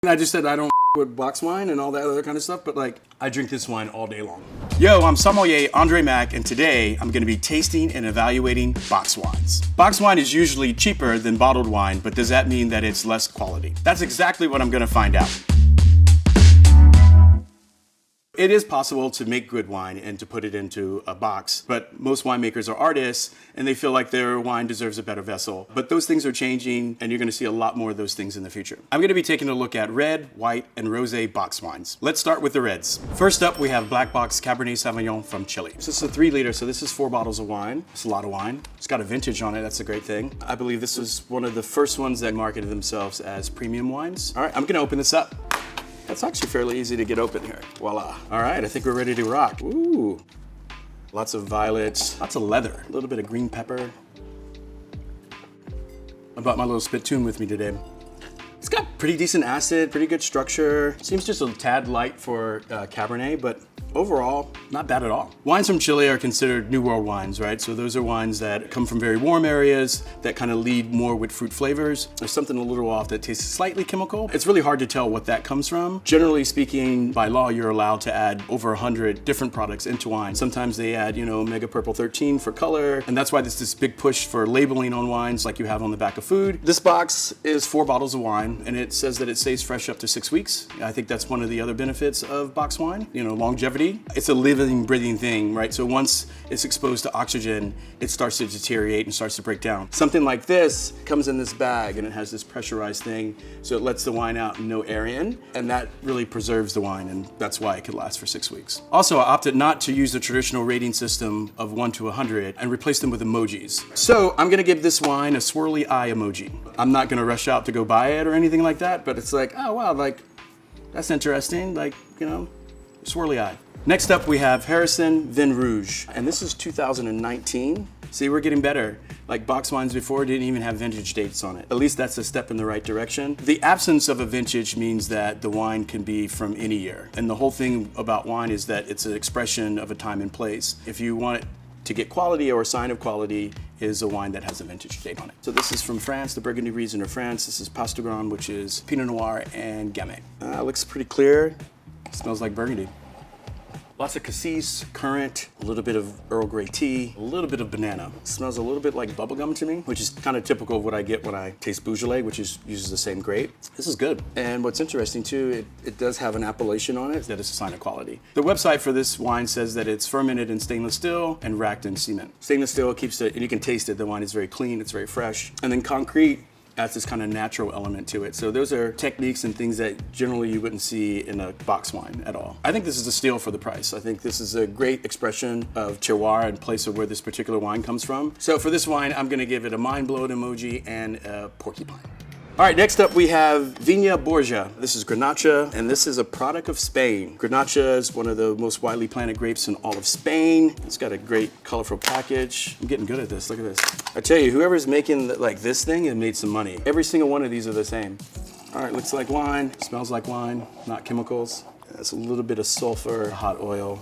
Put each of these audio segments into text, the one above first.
I just said I don't with box wine and all that other kind of stuff, but like, I drink this wine all day long. Yo, I'm sommelier Andre Mack, and today I'm gonna be tasting and evaluating box wines. Box wine is usually cheaper than bottled wine, but does that mean that it's less quality? That's exactly what I'm gonna find out. It is possible to make good wine and to put it into a box, but most winemakers are artists and they feel like their wine deserves a better vessel. But those things are changing and you're gonna see a lot more of those things in the future. I'm gonna be taking a look at red, white, and rosé box wines. Let's start with the reds. First up, we have black box Cabernet Sauvignon from Chile. This is a 3 liter, so this is 4 bottles of wine. It's a lot of wine. It's got a vintage on it, that's a great thing. I believe this was one of the first ones that marketed themselves as premium wines. All right, I'm gonna open this up. That's actually fairly easy to get open here. Voila. All right, I think we're ready to rock. Ooh. Lots of violets, lots of leather, a little bit of green pepper. I brought my little spittoon with me today. It's got pretty decent acid, pretty good structure. Seems just a tad light for Cabernet, but overall, not bad at all. Wines from Chile are considered New World wines, right? So those are wines that come from very warm areas that kind of lead more with fruit flavors. There's something a little off that tastes slightly chemical. It's really hard to tell what that comes from. Generally speaking, by law, you're allowed to add over 100 different products into wine. Sometimes they add, Omega Purple 13 for color, and that's why there's this big push for labeling on wines like you have on the back of food. This box is 4 bottles of wine, and it says that it stays fresh up to 6 weeks. I think that's one of the other benefits of box wine, longevity. It's a living, breathing thing, right? So once it's exposed to oxygen, it starts to deteriorate and starts to break down. Something like this comes in this bag and it has this pressurized thing, so it lets the wine out and no air in, and that really preserves the wine, and that's why it could last for 6 weeks. Also, I opted not to use the traditional rating system of 1 to 100 and replace them with emojis. So I'm gonna give this wine a swirly eye emoji. I'm not gonna rush out to go buy it or anything like that, but it's like, oh wow, like, that's interesting, like, swirly eye. Next up, we have Herisson Vin Rouge, and this is 2019. See, we're getting better. Like box wines before didn't even have vintage dates on it. At least that's a step in the right direction. The absence of a vintage means that the wine can be from any year. And the whole thing about wine is that it's an expression of a time and place. If you want it to get quality or a sign of quality, is a wine that has a vintage date on it. So this is from France, the Burgundy region of France. This is Pastogram, which is Pinot Noir and Gamay. Looks pretty clear. Smells like Burgundy. Lots of cassis, currant, a little bit of Earl Grey tea, a little bit of banana. It smells a little bit like bubblegum to me, which is kind of typical of what I get when I taste Beaujolais, which uses the same grape. This is good. And what's interesting too, it does have an appellation on it that is a sign of quality. The website for this wine says that it's fermented in stainless steel and racked in cement. Stainless steel keeps it, and you can taste it, the wine is very clean, it's very fresh. And then concrete adds this kind of natural element to it. So those are techniques and things that generally you wouldn't see in a box wine at all. I think this is a steal for the price. I think this is a great expression of terroir and place of where this particular wine comes from. So for this wine, I'm gonna give it a mind-blown emoji and a porcupine. All right, next up we have Viña Borgia. This is Garnacha, and this is a product of Spain. Garnacha is one of the most widely planted grapes in all of Spain. It's got a great colorful package. I'm getting good at this, look at this. I tell you, whoever's making like this thing has made some money. Every single one of these are the same. All right, looks like wine, smells like wine, not chemicals. That's a little bit of sulfur, hot oil.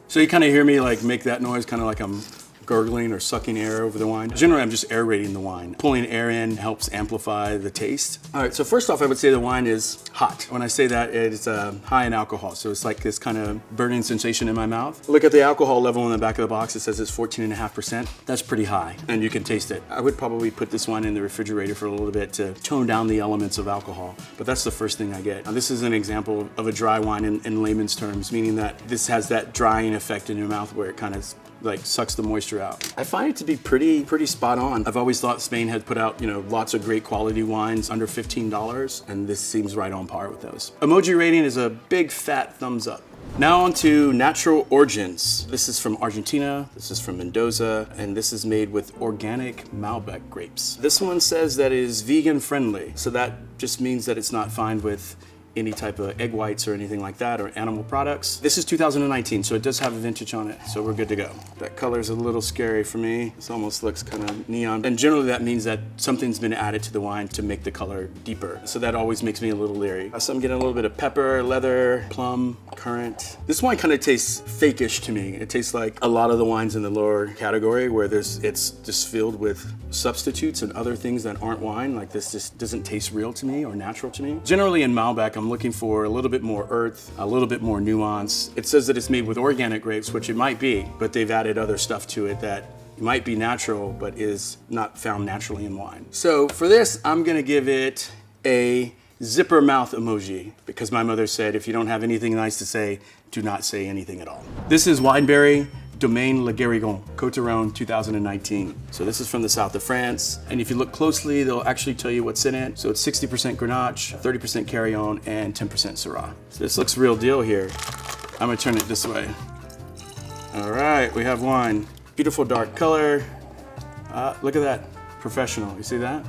So you kind of hear me like make that noise, kind of like I'm gurgling or sucking air over the wine. Generally, I'm just aerating the wine. Pulling air in helps amplify the taste. All right, so first off, I would say the wine is hot. When I say that, it's high in alcohol, so it's like this kind of burning sensation in my mouth. Look at the alcohol level on the back of the box. It says it's 14.5%. That's pretty high, and you can taste it. I would probably put this wine in the refrigerator for a little bit to tone down the elements of alcohol, but that's the first thing I get. Now, this is an example of a dry wine in layman's terms, meaning that this has that drying effect in your mouth where it kind of like sucks the moisture out. I find it to be pretty spot on. I've always thought Spain had put out, lots of great quality wines under $15, and this seems right on par with those. Emoji rating is a big fat thumbs up. Now on to natural origins. This is from Argentina, this is from Mendoza, and this is made with organic Malbec grapes. This one says that it is vegan friendly, so that just means that it's not fined with any type of egg whites or anything like that, or animal products. This is 2019, so it does have a vintage on it, so we're good to go. That color's a little scary for me. This almost looks kind of neon. And generally that means that something's been added to the wine to make the color deeper. So that always makes me a little leery. So I'm getting a little bit of pepper, leather, plum, currant. This wine kind of tastes fake-ish to me. It tastes like a lot of the wines in the lower category where it's just filled with substitutes and other things that aren't wine. Like this just doesn't taste real to me or natural to me. Generally in Malbec, I'm looking for a little bit more earth, a little bit more nuance. It says that it's made with organic grapes, which it might be, but they've added other stuff to it that might be natural, but is not found naturally in wine. So for this, I'm gonna give it a zipper mouth emoji, because my mother said, if you don't have anything nice to say, do not say anything at all. This is Wineberry Domaine Le Garrigon, Côte d'Aron 2019. So this is from the south of France. And if you look closely, they'll actually tell you what's in it. So it's 60% Grenache, 30% Carillon, and 10% Syrah. So this looks real deal here. I'm gonna turn it this way. All right, we have wine. Beautiful dark color. Look at that, professional, you see that?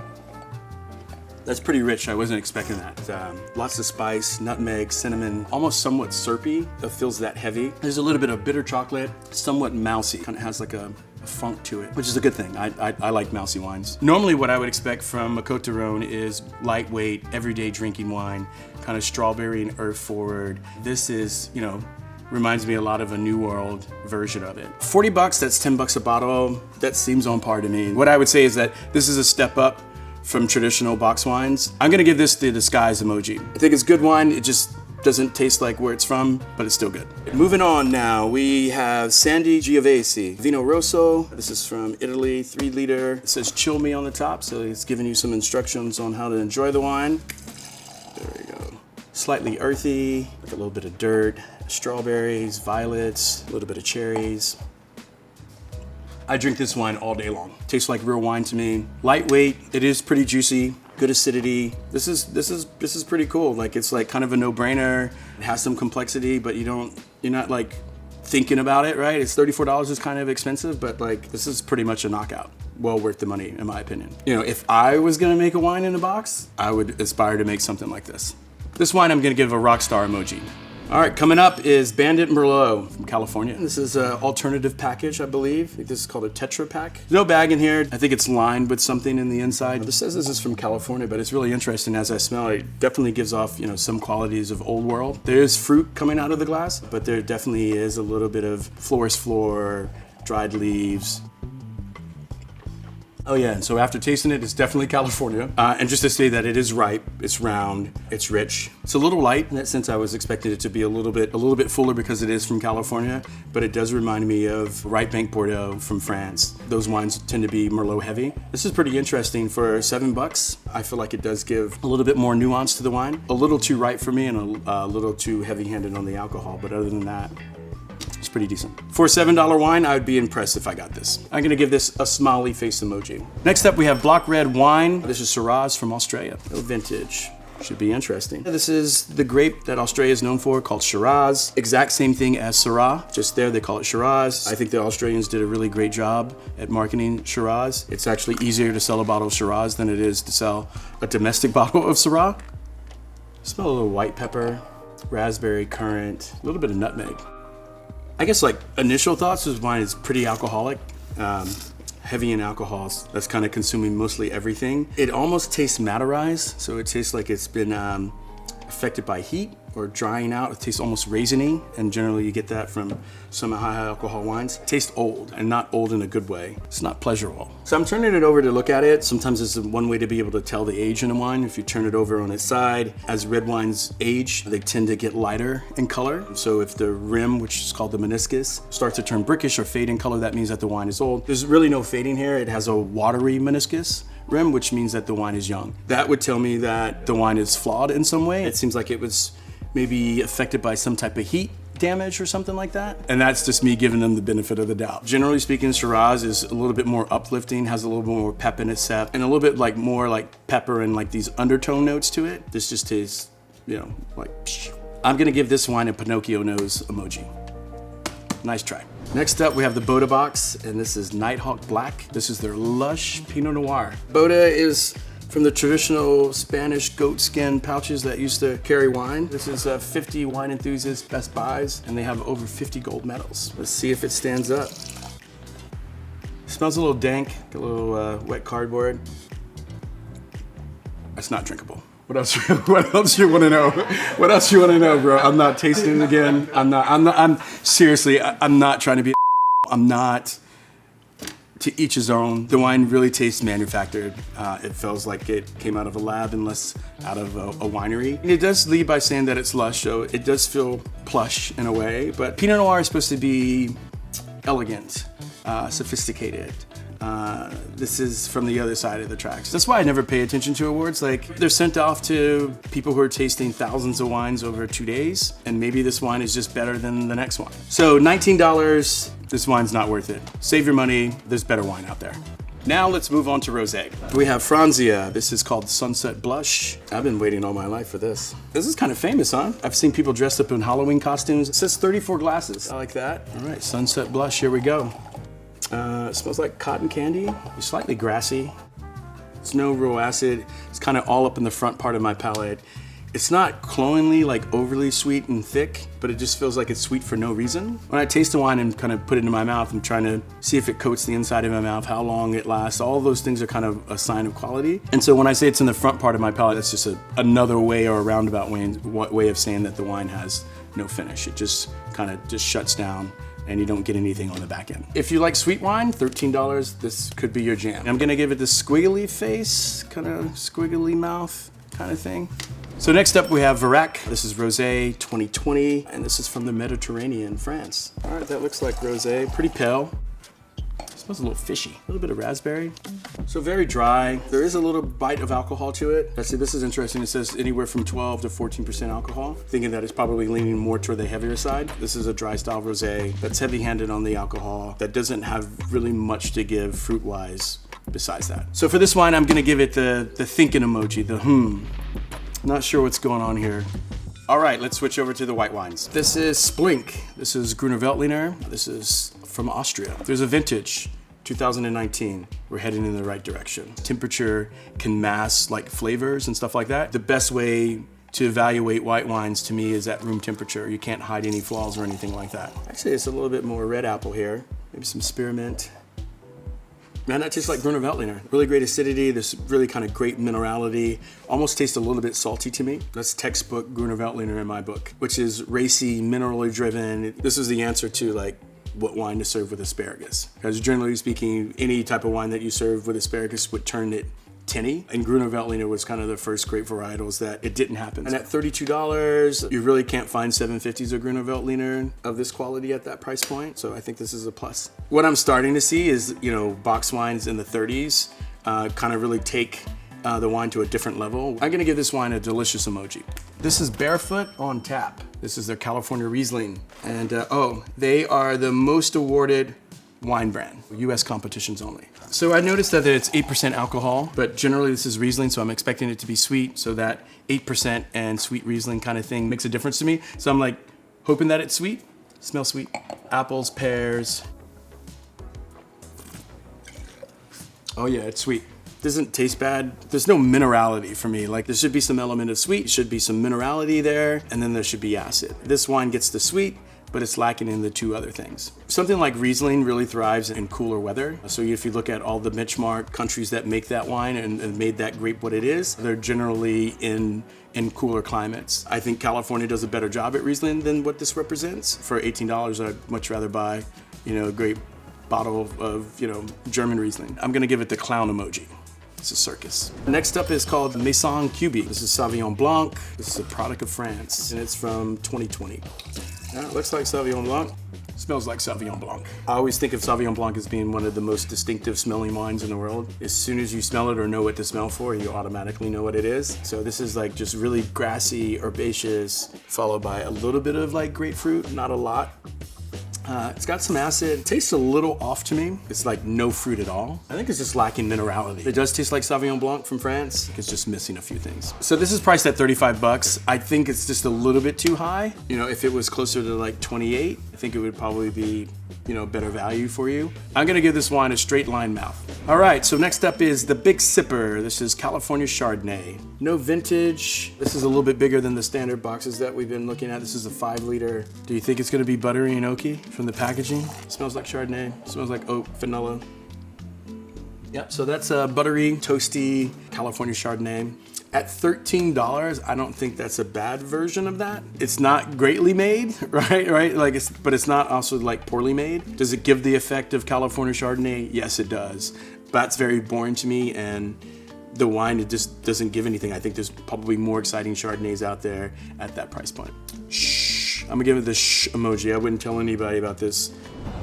That's pretty rich, I wasn't expecting that. Lots of spice, nutmeg, cinnamon, almost somewhat syrupy. It feels that heavy. There's a little bit of bitter chocolate, somewhat mousy. Kind of has like a funk to it, which is a good thing. I like mousy wines. Normally what I would expect from a Côte d'Aron is lightweight, everyday drinking wine, kind of strawberry and earth forward. This is, you know, reminds me a lot of a New World version of it. 40 bucks, that's 10 bucks a bottle. That seems on par to me. What I would say is that this is a step up from traditional box wines. I'm gonna give this the disguise emoji. I think it's good wine, it just doesn't taste like where it's from, but it's still good. Moving on now, we have Sandy Giovese, Vino Rosso. This is from Italy, 3 liter. It says chill me on the top, so it's giving you some instructions on how to enjoy the wine. There we go. Slightly earthy, with a little bit of dirt, strawberries, violets, a little bit of cherries. I drink this wine all day long. Tastes like real wine to me. Lightweight, it is pretty juicy, good acidity. This is pretty cool. Like it's like kind of a no-brainer. It has some complexity, but you're not like thinking about it, right? It's $34 is kind of expensive, but like this is pretty much a knockout. Well worth the money, in my opinion. You know, if I was gonna make a wine in a box, I would aspire to make something like this. This wine I'm gonna give a rock star emoji. All right, coming up is Bandit Merlot from California. This is an alternative package, I believe. I think this is called a Tetra Pak. No bag in here. I think it's lined with something in the inside. This says this is from California, but it's really interesting as I smell it. It definitely gives off, you know, some qualities of Old World. There is fruit coming out of the glass, but there definitely is a little bit of florist floor, dried leaves. Oh yeah, and so after tasting it, it's definitely California. And just to say that it is ripe, it's round, it's rich. It's a little light in that sense. I was expecting it to be a little bit fuller because it is from California, but it does remind me of Right Bank Bordeaux from France. Those wines tend to be Merlot heavy. This is pretty interesting for $7. I feel like it does give a little bit more nuance to the wine. A little too ripe for me and a little too heavy-handed on the alcohol, but other than that, it's pretty decent. For a $7 wine, I would be impressed if I got this. I'm gonna give this a smiley face emoji. Next up, we have Block Red Wine. This is Shiraz from Australia. No vintage. Should be interesting. This is the grape that Australia is known for, called Shiraz. Exact same thing as Syrah, just there they call it Shiraz. I think the Australians did a really great job at marketing Shiraz. It's actually easier to sell a bottle of Shiraz than it is to sell a domestic bottle of Syrah. Smell a little white pepper, raspberry, currant, a little bit of nutmeg. I guess like initial thoughts is wine is pretty alcoholic, heavy in alcohols. That's kind of consuming mostly everything. It almost tastes madderized, so it tastes like it's been affected by heat or drying out. It tastes almost raisiny, and generally you get that from some high alcohol wines. It tastes old, and not old in a good way. It's not pleasurable. So I'm turning it over to look at it. Sometimes it's one way to be able to tell the age in a wine. If you turn it over on its side, as red wines age, they tend to get lighter in color. So if the rim, which is called the meniscus, starts to turn brickish or fade in color, that means that the wine is old. There's really no fading here. It has a watery meniscus rim, which means that the wine is young. That would tell me that the wine is flawed in some way. It seems like it was maybe affected by some type of heat damage or something like that. And that's just me giving them the benefit of the doubt. Generally speaking, Shiraz is a little bit more uplifting, has a little bit more pep in its sap, and a little bit like more like pepper and like these undertone notes to it. This just tastes, you know, like psh. I'm gonna give this wine a Pinocchio nose emoji. Nice try. Next up, we have the Bota box, and this is Nighthawk Black. This is their Lush Pinot Noir. Bota is from the traditional Spanish goat skin pouches that used to carry wine. This is 50 wine enthusiasts best buys, and they have over 50 gold medals. Let's see if it stands up. Smells a little dank, a little wet cardboard. That's not drinkable. What else? What else you want to know? What else you want to know, bro? I'm not tasting it again. I'm seriously. I'm not trying to be. I'm not. To each his own. The wine really tastes manufactured. It feels like it came out of a lab and less out of a winery. And it does lead by saying that it's lush, so it does feel plush in a way. But Pinot Noir is supposed to be elegant, sophisticated. This is from the other side of the tracks. That's why I never pay attention to awards. Like, they're sent off to people who are tasting thousands of wines over 2 days, and maybe this wine is just better than the next one. So $19, this wine's not worth it. Save your money, there's better wine out there. Now let's move on to rosé. We have Franzia. This is called Sunset Blush. I've been waiting all my life for this. This is kind of famous, huh? I've seen people dressed up in Halloween costumes. It says 34 glasses. I like that. All right, Sunset Blush, here we go. It smells like cotton candy. It's slightly grassy. It's no real acid. It's kind of all up in the front part of my palate. It's not cloyingly, like overly sweet and thick, but it just feels like it's sweet for no reason. When I taste the wine and kind of put it in my mouth, I'm trying to see if it coats the inside of my mouth, how long it lasts. All those things are kind of a sign of quality. And so when I say it's in the front part of my palate, that's just another way or a roundabout way of saying that the wine has no finish. It just kind of just shuts down and you don't get anything on the back end. If you like sweet wine, $13, this could be your jam. I'm gonna give it this squiggly face, kind of squiggly mouth kind of thing. So next up we have Vrac. This is Rosé 2020, and this is from the Mediterranean, France. All right, that looks like rosé, pretty pale. Smells a little fishy, a little bit of raspberry. So very dry. There is a little bite of alcohol to it. Actually, this is interesting. It says anywhere from 12 to 14% alcohol. Thinking that it's probably leaning more toward the heavier side. This is a dry style rosé that's heavy-handed on the alcohol, that doesn't have really much to give fruit-wise besides that. So for this wine, I'm gonna give it the thinking emoji, the Not sure what's going on here. All right, let's switch over to the white wines. This is Schplink. This is Gruner Veltliner. This is from Austria. There's a vintage, 2019. We're heading in the right direction. Temperature can mask like flavors and stuff like that. The best way to evaluate white wines to me is at room temperature. You can't hide any flaws or anything like that. Actually, it's a little bit more red apple here. Maybe some spearmint. Man, that tastes like Gruner Veltliner. Really great acidity, this really kind of great minerality. Almost tastes a little bit salty to me. That's textbook Gruner Veltliner in my book, which is racy, minerally driven. This is the answer to like what wine to serve with asparagus. Because generally speaking, any type of wine that you serve with asparagus would turn it tinny, and Gruner Veltliner was kind of the first great varietals that it didn't happen. And at $32, you really can't find 750s of Gruner Veltliner of this quality at that price point, so I think this is a plus. What I'm starting to see is, box wines in the 30s kind of really take the wine to a different level. I'm gonna give this wine a delicious emoji. This is Barefoot On Tap. This is their California Riesling, and they are the most awarded wine brand, US competitions only. So I noticed that it's 8% alcohol, but generally this is Riesling, so I'm expecting it to be sweet, so that 8% and sweet Riesling kind of thing makes a difference to me. So I'm like, hoping that it's sweet. Smells sweet. Apples, pears. Oh yeah, it's sweet. Doesn't taste bad. There's no minerality for me. Like, there should be some element of sweet, should be some minerality there, and then there should be acid. This wine gets the sweet, but it's lacking in the two other things. Something like Riesling really thrives in cooler weather. So if you look at all the benchmark countries that make that wine and made that grape what it is, they're generally in cooler climates. I think California does a better job at Riesling than what this represents. For $18, I'd much rather buy, a great bottle of, German Riesling. I'm gonna give it the clown emoji. It's a circus. Next up is called Maison Cubi. This is Sauvignon Blanc. This is a product of France, and it's from 2020. Yeah, it looks like Sauvignon Blanc. Smells like Sauvignon Blanc. I always think of Sauvignon Blanc as being one of the most distinctive smelling wines in the world. As soon as you smell it or know what to smell for, you automatically know what it is. So this is like just really grassy, herbaceous, followed by a little bit of like grapefruit, not a lot. It's got some acid. It tastes a little off to me. It's like no fruit at all. I think it's just lacking minerality. It does taste like Sauvignon Blanc from France. It's just missing a few things. So this is priced at $35. I think it's just a little bit too high. If it was closer to like 28, think it would probably be, you know, better value for you. I'm gonna give this wine a straight line mouth. All right, so next up is the Big Sipper. This is California Chardonnay. No vintage. This is a little bit bigger than the standard boxes that we've been looking at. This is a 5 liter. Do you think it's gonna be buttery and oaky from the packaging? It smells like Chardonnay. It smells like oak, vanilla. Yep, so that's a buttery, toasty California Chardonnay. At $13, I don't think that's a bad version of that. It's not greatly made, right? Like but it's not also like poorly made. Does it give the effect of California Chardonnay? Yes, it does. That's very boring to me, and the wine, it just doesn't give anything. I think there's probably more exciting Chardonnays out there at that price point. Shh, I'm gonna give it the shh emoji. I wouldn't tell anybody about this.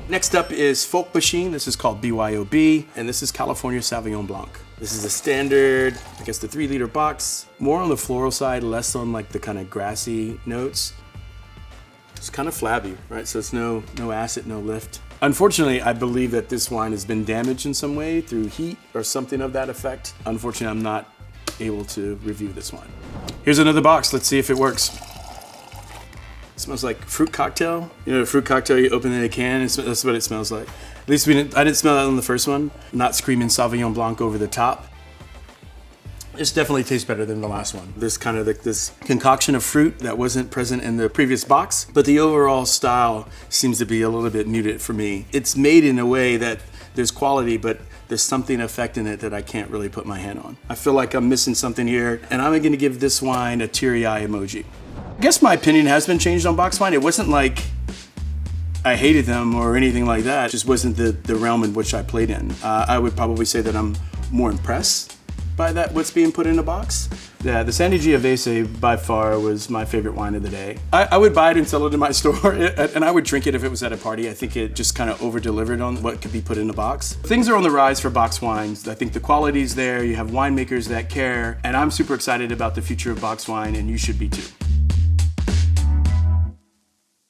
Next up is Folk Machine. This is called B.Y.O.B, and this is California Sauvignon Blanc. This is a standard, I guess the 3 liter box. More on the floral side, less on like the kind of grassy notes. It's kind of flabby, right? So it's no acid, no lift. Unfortunately, I believe that this wine has been damaged in some way through heat or something of that effect. Unfortunately, I'm not able to review this wine. Here's another box. Let's see if it works. It smells like fruit cocktail. You know, a fruit cocktail you open in a can, that's what it smells like. At least I didn't smell that on the first one. Not screaming Sauvignon Blanc over the top. This definitely tastes better than the last one. This kind of like this concoction of fruit that wasn't present in the previous box, but the overall style seems to be a little bit muted for me. It's made in a way that there's quality, but there's something affecting it that I can't really put my hand on. I feel like I'm missing something here, and I'm gonna give this wine a teary eye emoji. I guess my opinion has been changed on box wine. It wasn't like I hated them or anything like that. It just wasn't the realm in which I played in. I would probably say that I'm more impressed by that, what's being put in a box. Yeah, the Sandy Giovese by far was my favorite wine of the day. I would buy it and sell it in my store, and I would drink it if it was at a party. I think it just kind of over-delivered on what could be put in a box. Things are on the rise for box wines. I think the quality's there, you have winemakers that care, and I'm super excited about the future of box wine, and you should be too.